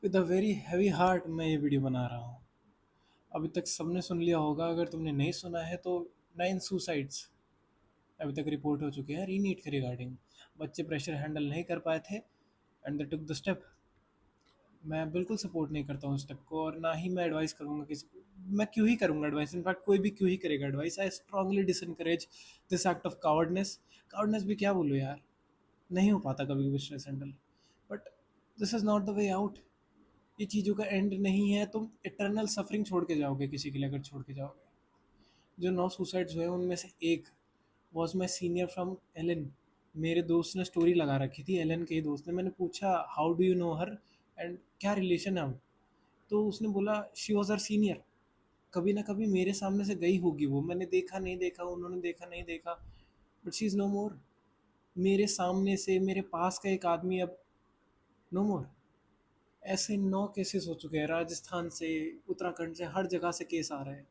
With a very heavy heart मैं ये video बना रहा हूँ। अभी तक सबने सुन लिया होगा, अगर तुमने नहीं सुना है तो 9 सुसाइड्स अभी तक रिपोर्ट हो चुके हैं रीनीट के रिगार्डिंग। बच्चे प्रेशर हैंडल नहीं कर पाए थे and they took the step. मैं बिल्कुल सपोर्ट नहीं करता हूँ स्टेप को, और ना ही मैं एडवाइस करूँगा किसी को। मैं क्यों ही करूँगा एडवाइस, इनफैक्ट कोई भी क्यों ही करेगा advice. I strongly discourage this act of cowardness. Cowardness भी क्या बोलूँ यार, नहीं हो पाता कभी कभी stress handle. But this is not the way out. ये चीज़ों का एंड नहीं है। तुम इटर्नल सफरिंग छोड़ के जाओगे किसी के लिए अगर छोड़ के जाओगे। जो 9 सुसाइड्स हुए उनमें से एक was my senior from Allen. मेरे दोस्त ने स्टोरी लगा रखी थी, एलन के ही दोस्त ने। मैंने पूछा how do you know her and क्या रिलेशन है हम। तो उसने बोला शी वॉज हर सीनियर। कभी ना कभी मेरे सामने से गई होगी वो, मैंने देखा नहीं देखा, उन्होंने देखा नहीं देखा, बट शी इज़ नो मोर। मेरे सामने से मेरे पास का एक आदमी अब नो मोर। ऐसे 9 केसेस हो चुके हैं, राजस्थान से, उत्तराखंड से, हर जगह से केस आ रहे हैं।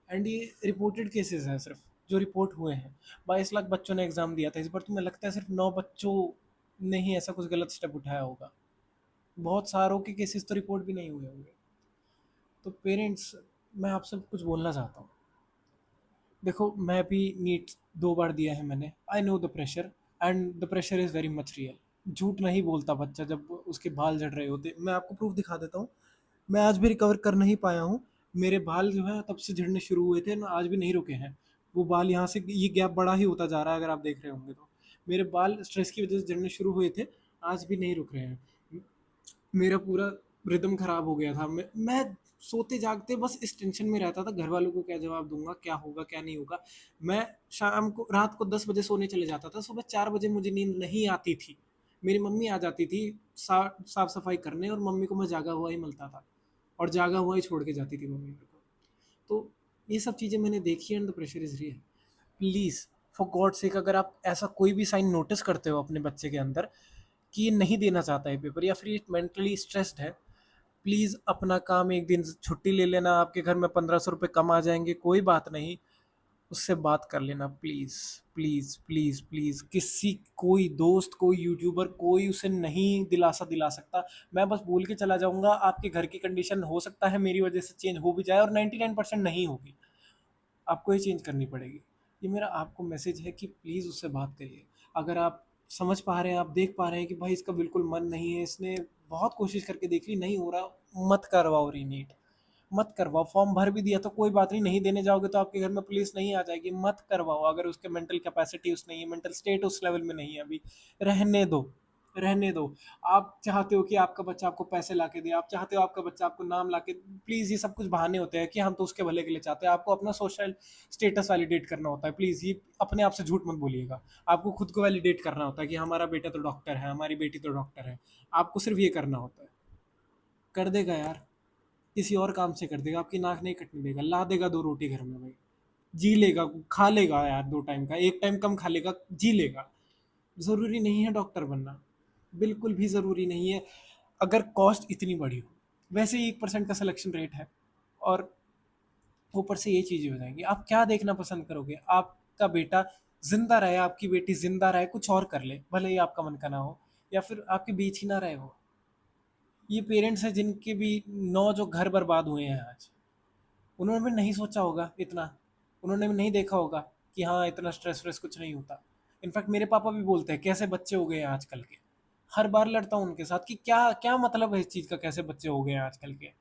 एंड ये रिपोर्टेड केसेस हैं सिर्फ, जो रिपोर्ट हुए हैं। 22 लाख बच्चों ने एग्ज़ाम दिया था इस बार। तुम्हें लगता है सिर्फ 9 बच्चों ने ही ऐसा कुछ गलत स्टेप उठाया होगा? बहुत सारों के केसेस तो रिपोर्ट भी नहीं हुए होंगे। तो पेरेंट्स, मैं आपसे कुछ बोलना चाहता हूँ। देखो, मैं भी नीट 2 बार दिया है मैंने। I know the pressure and the pressure is very much real. झूठ नहीं बोलता बच्चा जब उसके बाल झड़ रहे होते। मैं आपको प्रूफ दिखा देता हूँ। मैं आज भी रिकवर कर नहीं पाया हूँ। मेरे बाल जो है तब से झड़ने शुरू हुए थे, आज भी नहीं रुके हैं। वो बाल यहाँ से, ये गैप बड़ा ही होता जा रहा है अगर आप देख रहे होंगे तो। मेरे बाल स्ट्रेस की वजह से झड़ने शुरू हुए थे, आज भी नहीं रुक रहे हैं। मेरा पूरा रिदम खराब हो गया था। मैं सोते जागते बस इस टेंशन में रहता था, घर वालों को क्या जवाब दूंगा, क्या होगा क्या नहीं होगा। मैं शाम को, रात को 10 बजे सोने चले जाता था, सुबह 4 बजे मुझे नींद नहीं आती थी। मेरी मम्मी आ जाती थी साफ सफाई करने, और मम्मी को मैं जागा हुआ ही मिलता था, और जागा हुआ ही छोड़ के जाती थी मम्मी मेरे को। तो ये सब चीज़ें मैंने देखी, and the pressure is real. Please, for God sake, अगर आप ऐसा कोई भी साइन नोटिस करते हो अपने बच्चे के अंदर कि ये नहीं देना चाहता है पेपर, या फिर ये मेंटली स्ट्रेस्ड है, प्लीज़ अपना काम एक दिन छुट्टी ले लेना। आपके घर में 1500 रुपये कम आ जाएंगे, कोई बात नहीं। उससे बात कर लेना प्लीज़। प्लीज़ प्लीज़ प्लीज़, किसी, कोई दोस्त, कोई यूट्यूबर, कोई उसे नहीं दिलासा दिला सकता। मैं बस बोल के चला जाऊंगा आपके घर की कंडीशन हो सकता है मेरी वजह से चेंज हो भी जाए, और 99% नहीं होगी। आपको ही चेंज करनी पड़ेगी। ये मेरा आपको मैसेज है कि प्लीज़ उससे बात करिए। अगर आप समझ पा रहे हैं, आप देख पा रहे हैं कि भाई इसका बिल्कुल मन नहीं है, इसने बहुत कोशिश करके देख ली, नहीं हो रहा, मत करवाओ रीनीट। मत करवाओ। फॉर्म भर भी दिया तो कोई बात नहीं, नहीं देने जाओगे तो आपके घर में पुलिस नहीं आ जाएगी। मत करवाओ। अगर उसके मेंटल कैपेसिटी उस नहीं है, मेंटल स्टेट उस लेवल में नहीं है अभी, रहने दो। रहने दो। आप चाहते हो कि आपका बच्चा आपको पैसे ला के दे, आप चाहते हो आपका बच्चा आपको नाम ला के, प्लीज़, ये सब कुछ बहाने होते हैं कि हम तो उसके भले के लिए चाहते हैं। आपको अपना सोशल स्टेटस वैलिडेट करना होता है। प्लीज़, ये अपने आप से झूठ मत बोलिएगा। आपको खुद को वैलिडेट करना होता है कि हमारा बेटा तो डॉक्टर है, हमारी बेटी तो डॉक्टर है। आपको सिर्फ ये करना होता है। कर देगा यार, किसी और काम से कर देगा, आपकी नाक नहीं कटने देगा, ला देगा 2 रोटी घर में भाई। जी लेगा, खा लेगा यार, 2 टाइम का, एक टाइम कम खा लेगा, जी लेगा। ज़रूरी नहीं है डॉक्टर बनना, बिल्कुल भी ज़रूरी नहीं है। अगर कॉस्ट इतनी बड़ी हो, वैसे ही 1% का सिलेक्शन रेट है, और ऊपर से ये चीज़ें हो जाएंगी, आप क्या देखना पसंद करोगे? आपका बेटा जिंदा रहे, आपकी बेटी जिंदा रहे, कुछ और कर ले, भले ही आपका मन का ना हो, या फिर आपके बीच ही ना रहे हो। ये पेरेंट्स हैं जिनके भी 9 जो घर बर्बाद हुए हैं आज। उन्होंने भी नहीं सोचा होगा इतना। उन्होंने भी नहीं देखा होगा कि हाँ, इतना स्ट्रेस व्रेस कुछ नहीं होता। इनफैक्ट मेरे पापा भी बोलते हैं कैसे बच्चे हो गए हैं आजकल के। हर बार लड़ता हूँ उनके साथ कि क्या क्या मतलब है इस चीज़ का, कैसे बच्चे हो गए हैं आजकल के।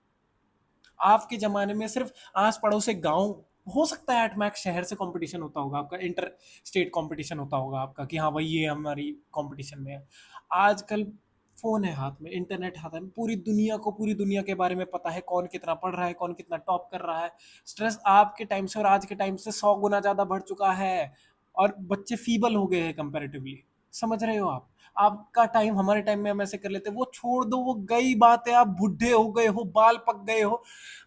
आपके ज़माने में सिर्फ आस पड़ोस एक गाँव, हो सकता है एट मैक्स शहर से कंपटीशन होता होगा आपका, इंटर स्टेट कंपटीशन होता होगा आपका कि हाँ भाई ये हमारी कंपटीशन में है। आजकल फ़ोन है हाथ में, इंटरनेट हाथ में, पूरी दुनिया को पूरी दुनिया के बारे में पता है, कौन कितना पढ़ रहा है, कौन कितना टॉप कर रहा है। स्ट्रेस आपके टाइम से और आज के टाइम से 100 गुना ज़्यादा बढ़ चुका है, और बच्चे फीबल हो गए हैं कंपैरेटिवली। समझ रहे हो आप? आपका टाइम, हमारे टाइम में हम ऐसे कर लेते, वो छोड़ दो, वो गई बात है। आप बूढ़े हो गए हो, बाल पक गए हो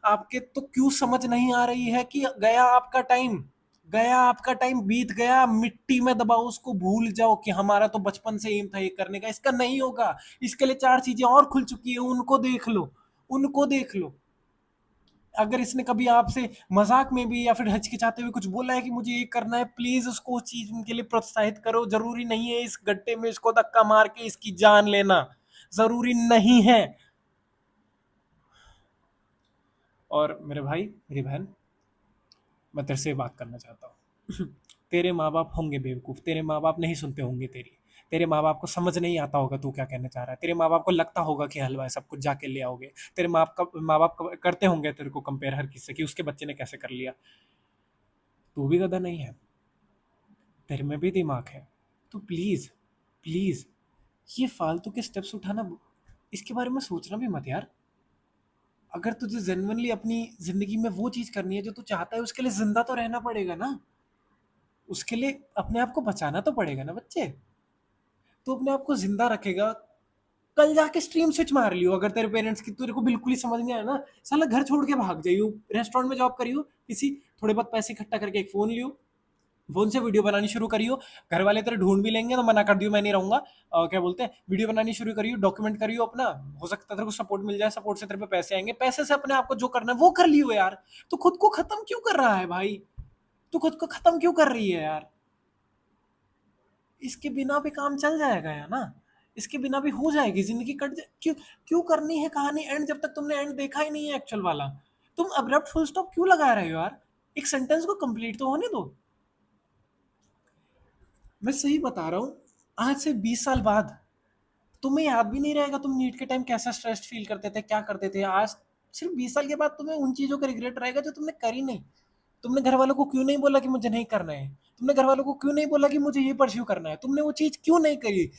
आपके, तो क्यों समझ नहीं आ रही है कि गया आपका टाइम। गया आपका टाइम, बीत गया, मिट्टी में दबाओ उसको, भूल जाओ कि हमारा तो बचपन से एम था ये करने का। इसका नहीं होगा। इसके लिए 4 चीजें और खुल चुकी है, उनको देख लो। उनको देख लो। अगर इसने कभी आपसे मजाक में भी या फिर हिचकिचाते हुए कुछ बोला है कि मुझे ये करना है, प्लीज उसको उस चीज के लिए प्रोत्साहित करो। जरूरी नहीं है इस गड्ढे में इसको धक्का मार के इसकी जान लेना, जरूरी नहीं है। और मेरे भाई, मेरी बहन, मैं तेरे से बात करना चाहता हूँ। तेरे माँ बाप होंगे बेवकूफ़, तेरे माँ बाप नहीं सुनते होंगे तेरी, तेरे माँ बाप को समझ नहीं आता होगा तू क्या कहना चाह रहा है, तेरे माँ बाप को लगता होगा कि हलवा है सब कुछ जाके ले आओगे, तेरे माँ बाप करते होंगे तेरे को कंपेयर हर किसी से कि उसके बच्चे ने कैसे कर लिया। तू भी गधा नहीं है, तेरे में भी दिमाग है। तो प्लीज़, प्लीज़, ये फालतू के स्टेप्स उठाना, इसके बारे में सोचना भी मत यार। अगर तुझे जेन्युइनली अपनी ज़िंदगी में वो चीज़ करनी है जो तू चाहता है, उसके लिए ज़िंदा तो रहना पड़ेगा ना। उसके लिए अपने आप को बचाना तो पड़ेगा ना बच्चे। तू अपने आप को ज़िंदा रखेगा, कल जाके स्ट्रीम स्विच मार लियो। अगर तेरे पेरेंट्स की तेरे को बिल्कुल ही समझ नहीं आया ना, साला घर छोड़ के भाग जाइयो, रेस्टोरेंट में जॉब करियो किसी, थोड़े बहुत पैसे इकट्ठा करके एक फ़ोन लियो, फ़ोन से वीडियो बनानी शुरू करियो। घर वाले तेरे ढूँढ भी लेंगे तो मना कर दियो, मैं नहीं रहूँगा। क्या बोलते हैं, वीडियो बनानी शुरू करियो, डॉक्यूमेंट करियो अपना। हो सकता है तेरे को सपोर्ट मिल जाए, सपोर्ट से तेरे पे पैसे आएँगे, पैसे से अपने आप को जो करना है वो कर लियो यार। तू खुद को खत्म क्यों कर रहा है भाई? तू खुद को खत्म क्यों कर रही है यार? इसके बिना भी काम चल जाएगा यार ना, इसके बिना भी हो जाएगी, ज़िंदगी कट जाए। क्यों क्यों करनी है कहानी एंड जब तक तुमने एंड देखा ही नहीं है एक्चुअल वाला? तुम अब्रप्ट फुल स्टॉप क्यों लगा रहे हो यार? एक सेंटेंस को कंप्लीट तो होने दो। मैं सही बता रहा हूँ, आज से 20 साल बाद तुम्हें याद भी नहीं रहेगा तुम नीट के टाइम कैसा स्ट्रेस्ड फील करते थे, क्या करते थे। आज सिर्फ 20 साल के बाद तुम्हें उन चीज़ों का रिग्रेट रहेगा जो तुमने करी नहीं। तुमने घर वालों को क्यों नहीं बोला कि मुझे नहीं करना है? तुमने घर वालों को क्यों नहीं बोला कि मुझे ये परस्यू करना है? तुमने वो चीज़ क्यों नहीं करी?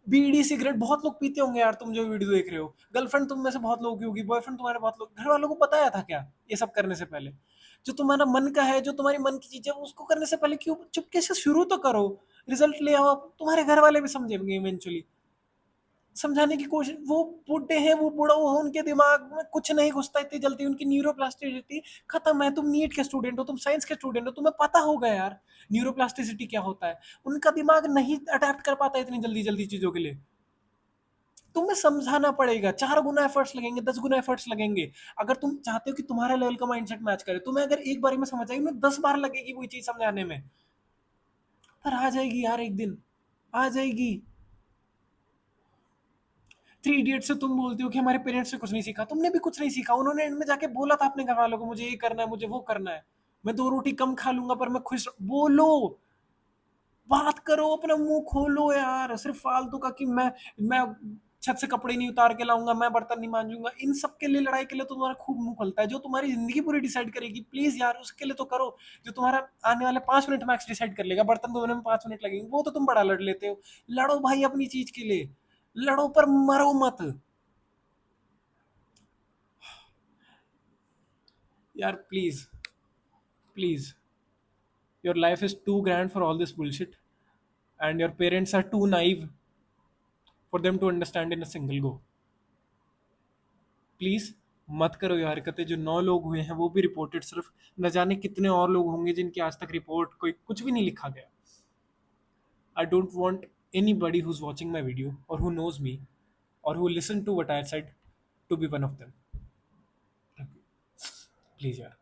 बीड़ी सिगरेट बहुत लोग पीते होंगे यार, तुम जो वीडियो देख रहे हो। गर्लफ्रेंड तुम में से बहुत लोगों की होगी, बॉयफ्रेंड तुम्हारे बहुत लोग, घर वालों को बताया था क्या ये सब करने से पहले? जो तुम्हारा मन का है, जो तुम्हारी मन की चीज़ है, उसको करने से पहले क्यों चुपके से शुरू तो करो। रिजल्ट ले आओ, तुम्हारे घर वाले भी समझेंगे इवेंचुअली। समझाने की कोशिश, वो बूढ़े हैं, वो बूढ़ा हो, उनके दिमाग में कुछ नहीं घुसता इतनी जल्दी, उनकी न्यूरोप्लास्टिसिटी खत्म है। तुम नीट के स्टूडेंट हो, तुम साइंस के स्टूडेंट हो, तुम्हें पता होगा यार न्यूरोप्लास्टिसिटी क्या होता है। उनका दिमाग नहीं अडेप्ट कर पाता इतनी जल्दी जल्दी चीजों के लिए। तुम्हें समझाना पड़ेगा, 4 गुना एफर्ट्स लगेंगे, 10 गुना एफर्ट्स लगेंगे। अगर तुम चाहते हो कि तुम्हारे लेवल का माइंडसेट मैच करे, तुम्हें अगर एक बार में समझ आई, उन्हें 10 बार लगेगी वही चीज समझाने में। पर आ जाएगी यार, एक दिन आ जाएगी। 3 इडियट से तुम बोलते हो कि हमारे पेरेंट्स से कुछ नहीं सीखा, तुमने भी कुछ नहीं सीखा। उन्होंने एंड में जाके बोला था अपने घर वालों को, मुझे ये करना है, मुझे वो करना है, मैं 2 रोटी कम खा लूंगा पर मैं खुश। बोलो, बात करो, अपना मुंह खोलो यार। सिर्फ फालतू का कि मैं छत से कपड़े नहीं उतार के लाऊंगा, मैं बर्तन नहीं मांजूंगा, इन सब के लिए लड़ाई के लिए तो तुम्हारा खूब मुंह खुलता है। जो तुम्हारी जिंदगी पूरी डिसाइड करेगी, प्लीज यार उसके लिए तो करो। जो तुम्हारा आने वाले 5 मिनट मैक्स डिसाइड कर लेगा, बर्तन धोने में 5 मिनट लगेंगे, वो तो तुम बड़ा लड़ लेते हो। लड़ो भाई अपनी चीज के लिए, लड़ो पर मरो मत यार, please, please. Your life is too grand for all this bullshit, and your parents are too naive for them to understand in a single go. Please मत करो ये हरकतें। जो 9 लोग हुए हैं वो भी रिपोर्टेड, सिर्फ न जाने कितने और लोग होंगे जिनकी आज तक रिपोर्ट कोई कुछ भी नहीं लिखा गया। I don't want any buddy who's watching my video or who knows me or who listen to what I said to be one of them. Please यार।